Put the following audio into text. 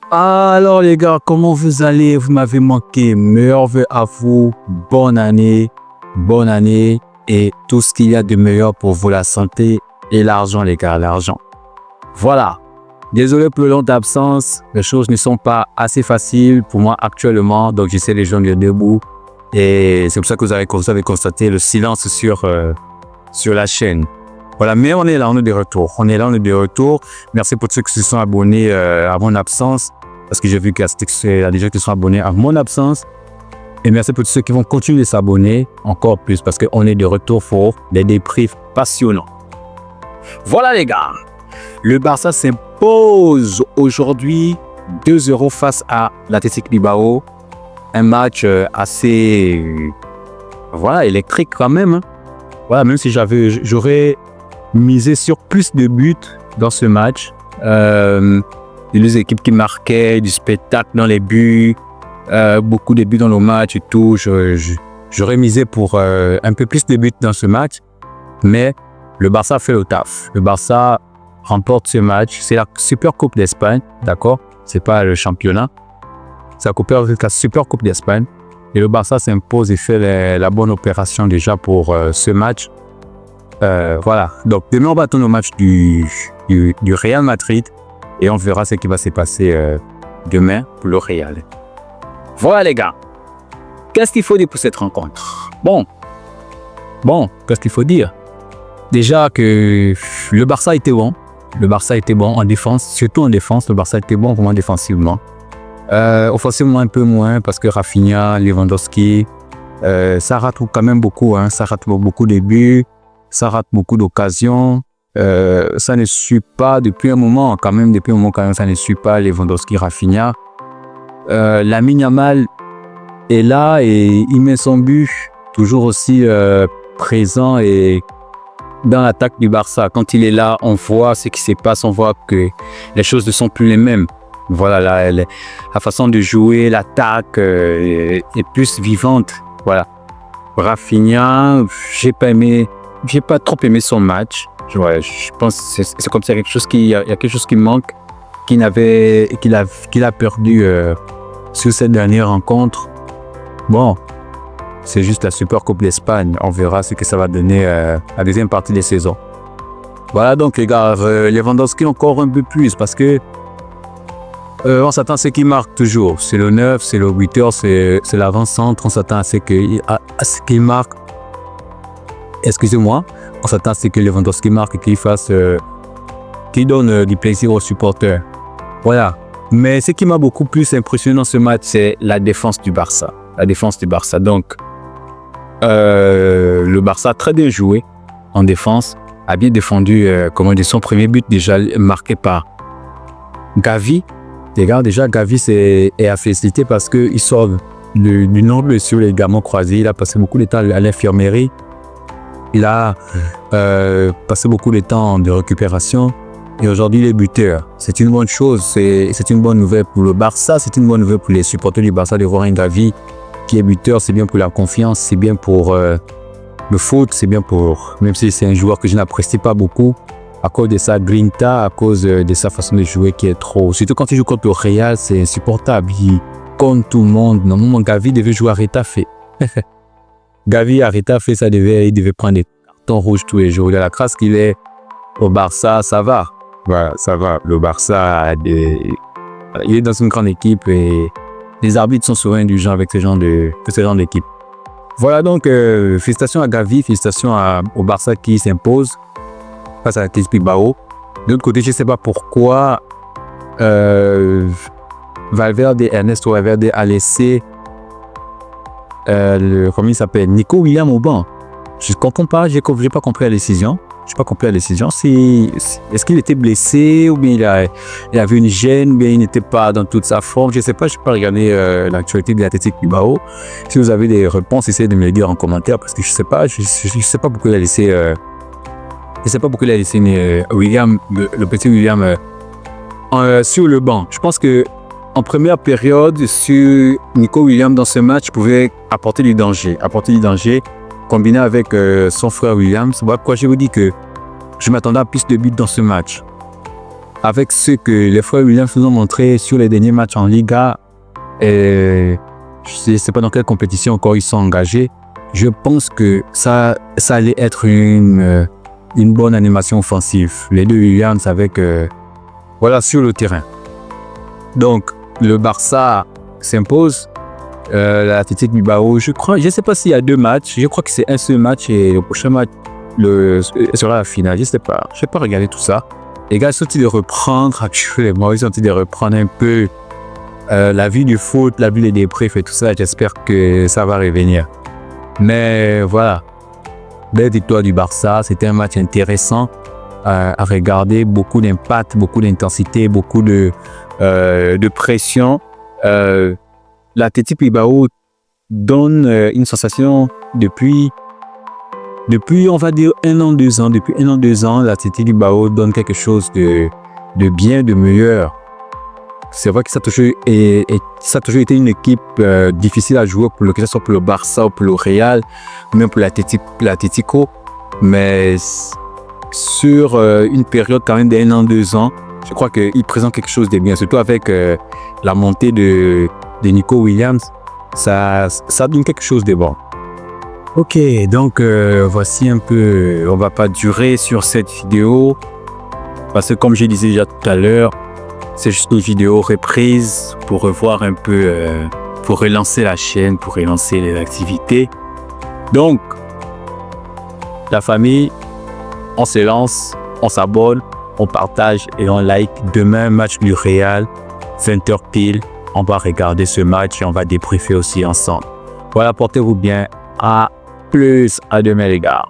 Alors les gars, comment vous allez? Vous m'avez manqué. Meilleurs vœux à vous. Bonne année et tout ce qu'il y a de meilleur pour vous, la santé et l'argent les gars, l'argent. Voilà. Désolé pour le long d'absence. Les choses ne sont pas assez faciles pour moi actuellement. Donc j'essaie de joindre debout. Et c'est pour ça que vous avez constaté le silence sur la chaîne. Voilà, mais on est là, on est de retour. Merci pour ceux qui se sont abonnés à mon absence. Parce que j'ai vu qu'il y a des gens qui sont abonnés à mon absence. Et merci pour ceux qui vont continuer de s'abonner encore plus. Parce qu'on est de retour pour des débriefs passionnants. Voilà les gars. Le Barça s'impose aujourd'hui 2-0 face à l'Athletic Bilbao. Un match assez électrique quand même. Voilà, même si j'aurais misé sur plus de buts dans ce match. Les deux équipes qui marquaient, du spectacle dans les buts, beaucoup de buts dans le match et tout. J'aurais misé pour un peu plus de buts dans ce match. Mais le Barça fait le taf. Le Barça remporte ce match. C'est la Super Coupe d'Espagne, d'accord? C'est pas le championnat. C'est la Super Coupe d'Espagne. Et le Barça s'impose et fait la bonne opération déjà pour ce match. Voilà. Donc demain, on va attendre le match du Real Madrid. Et on verra ce qui va se passer demain pour le Real. Voilà les gars. Qu'est-ce qu'il faut dire pour cette rencontre? Bon, qu'est-ce qu'il faut dire? Déjà que le Barça était bon. Le Barça était bon en défense, surtout en défense. Le Barça était bon vraiment défensivement. Offensivement un peu moins parce que Rafinha, Lewandowski, ça rate quand même beaucoup. Ça rate beaucoup de buts, ça rate beaucoup d'occasions. Ça ne suit pas depuis un moment quand même, ça ne suit pas Lewandowski, Rafinha. Lamine Yamal est là et il met son but toujours aussi présent et dans l'attaque du Barça. Quand il est là, on voit ce qui se passe, on voit que les choses ne sont plus les mêmes. Voilà, la façon de jouer, l'attaque est plus vivante. Voilà. Rafinha, j'ai pas trop aimé son match. Je pense que c'est comme ça, il y a quelque chose qui manque, qu'il a perdu sur cette dernière rencontre. Bon, c'est juste la Super Coupe d'Espagne. On verra ce que ça va donner la deuxième partie des saisons. Voilà donc les gars, Lewandowski encore un peu plus parce que on s'attend à ce qu'il marque toujours. C'est le 9, c'est le 8h, c'est l'avant-centre. On s'attend à ce qu'il marque. Excusez-moi. On s'attend à ce que Lewandowski marque et qu'il donne du plaisir aux supporters. Voilà. Mais ce qui m'a beaucoup plus impressionné dans ce match, c'est la défense du Barça. Donc, le Barça a très bien joué en défense, a bien défendu son premier but déjà marqué par Gavi. Les gars, déjà, Gavi est à féliciter parce qu'il sort d'une longue blessure, les ligaments croisés. Il a passé beaucoup de temps à l'infirmerie. Il a passé beaucoup de temps de récupération et aujourd'hui il est buteur. C'est une bonne chose, c'est une bonne nouvelle pour le Barça, c'est une bonne nouvelle pour les supporters du Barça de voir un Gavi qui est buteur. C'est bien pour la confiance, c'est bien pour le foot, c'est bien pour, même si c'est un joueur que je n'apprécie pas beaucoup à cause de sa grinta, à cause de sa façon de jouer qui est trop, surtout quand il joue contre le Real, c'est insupportable. Il compte tout le monde. Normalement Gavi devait jouer à Retafe. Gavi à Retafe, il devait prendre des cartons rouges tous les jours. Il a la crasse qu'il est au Barça, ça va. Voilà, ça va. Le Barça, il est dans une grande équipe et les arbitres sont souvent indulgents avec ce genre d'équipe. Voilà donc, félicitations à Gavi, félicitations au Barça qui s'impose face à l'Athletic Bilbao. De l'autre côté, je ne sais pas pourquoi Ernesto Valverde a laissé comment il s'appelle, Nico Williams au banc. Je ne comprends pas, j'ai pas compris la décision. Est-ce qu'il était blessé ou bien il avait une gêne, ou bien il n'était pas dans toute sa forme. Je ne sais pas, je n'ai pas regardé l'actualité de l'Athletic Bilbao. Si vous avez des réponses, essayez de me les dire en commentaire parce que je ne sais pas pourquoi il a laissé William, le petit William sur le banc. Je pense que en première période, sur Nico Williams dans ce match pouvait apporter du danger, combiné avec son frère Williams. Voilà pourquoi je vous dis que je m'attendais à plus de buts dans ce match. avec ce que les frères Williams nous ont montré sur les derniers matchs en Liga, je ne sais pas dans quelle compétition encore ils sont engagés, je pense que ça allait être une bonne animation offensive. Les deux Williams avec, voilà, sur le terrain. Donc, le Barça s'impose. L'Athletic Bilbao, je ne sais pas s'il y a 2 matchs. Je crois que c'est un seul match et le prochain match sera la finale. Je ne sais pas regarder tout ça. Les gars sont en train de reprendre actuellement. Ils sont en train de reprendre un peu la vie du foot, la vie des débriefs et tout ça. J'espère que ça va revenir. Mais voilà, belle victoire du Barça. C'était un match intéressant à regarder. Beaucoup d'impact, beaucoup d'intensité, beaucoup de pression. L'Athletic Bilbao donne une sensation depuis on va dire 1 an, 2 ans. Depuis 1 an, 2 ans, l'Athletic Bilbao donne quelque chose de bien, de meilleur. C'est vrai que ça a toujours été une équipe difficile à jouer, que ce soit pour le Barça ou pour le Real, même pour l'Atlético. Mais sur une période quand même d'1 an, 2 ans, je crois qu'il présente quelque chose de bien, surtout avec la montée de Nico Williams. Ça donne quelque chose de bon. Ok, donc voici un peu, on va pas durer sur cette vidéo, parce que comme je disais déjà tout à l'heure, c'est juste une vidéo reprise pour revoir un peu, pour relancer la chaîne, pour relancer les activités. Donc, la famille, on se lance, on s'abonne, on partage et on like. Demain, match du Real, 20h pile. On va regarder ce match et on va débriefer aussi ensemble. Voilà, portez-vous bien. À plus. À demain, les gars.